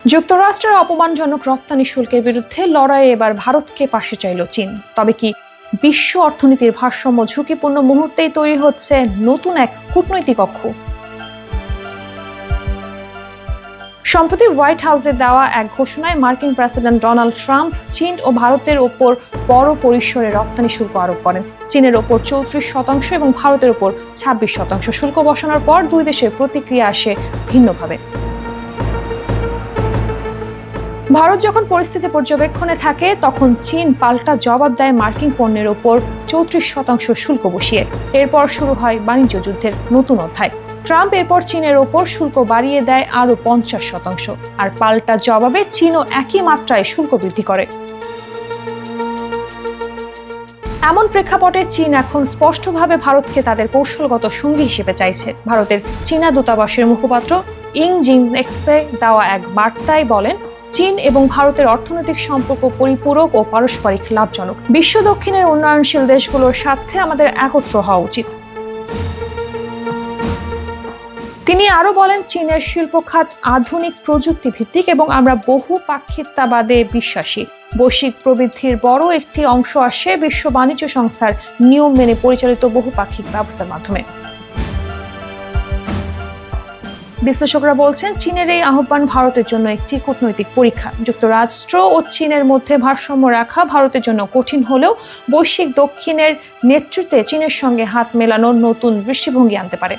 যুক্তরাষ্ট্রের অপমানজনক রপ্তানি শুল্কের বিরুদ্ধে লড়াইয়ে এবার ভারতকে পাশে চাইল চীন। তবে কি বিশ্ব অর্থনীতির ভারসাম্য ঝুঁকিপূর্ণ মুহূর্তেই তৈরি হচ্ছে নতুন এক কূটনৈতিক অক্ষ? সম্প্রতি হোয়াইট হাউসে দেওয়া এক ঘোষণায় মার্কিন প্রেসিডেন্ট ডোনাল্ড ট্রাম্প চীন ও ভারতের ওপর বড় পরিসরে রপ্তানি শুল্ক আরোপ করেন। চীনের ওপর 34% এবং ভারতের ওপর 26% শুল্ক বসানোর পর দুই দেশের প্রতিক্রিয়া আসে ভিন্নভাবে। ভারত যখন পরিস্থিতি পর্যবেক্ষণে থাকে তখন চীন পাল্টা জবাব দেয় মার্কিন পণ্যের ওপর 34% শুল্ক বসিয়ে। এরপর শুরু হয় বাণিজ্য যুদ্ধের নতুন অধ্যায়। ট্রাম্প এরপর চীনের ওপর শুল্ক বাড়িয়ে দেয় আরো 50%, আর পাল্টা জবাবে চীনও একই মাত্রায় শুল্ক বৃদ্ধি করে। এমন প্রেক্ষাপটে চীন এখন স্পষ্টভাবে ভারতকে তাদের কৌশলগত সঙ্গী হিসেবে চাইছে। ভারতের চীনা দূতাবাসের মুখপাত্র ইং জিংএক্সে দেওয়া এক বার্তায় বলেন, চীন এবং ভারতের অর্থনৈতিক সম্পর্ক পরিপূরক ও পারস্পরিক লাভজনক। বিশ্ব দক্ষিণের উন্নয়নশীল দেশগুলোর সাথে আমাদের একত্র হওয়া উচিত। তিনি আরো বলেন, চীনের শিল্প খাত আধুনিক প্রযুক্তি ভিত্তিক এবং আমরা বহুপাক্ষিকতাবাদে বিশ্বাসী। বৈশ্বিক প্রবৃদ্ধির বড় একটি অংশ আসে বিশ্ব বাণিজ্য সংস্থার নিয়ম মেনে পরিচালিত বহুপাক্ষিক ব্যবস্থার মাধ্যমে। বিশ্লেষকরা বলছেন, চীনের এই আহ্বান ভারতের জন্য একটি কূটনৈতিক পরীক্ষা। যুক্তরাষ্ট্র ও চীনের মধ্যে ভারসাম্য রাখা ভারতের জন্য কঠিন হলেও বৈশ্বিক দক্ষিণের নেতৃত্বে চীনের সঙ্গে হাত মেলানোর নতুন দৃষ্টিভঙ্গি আনতে পারে।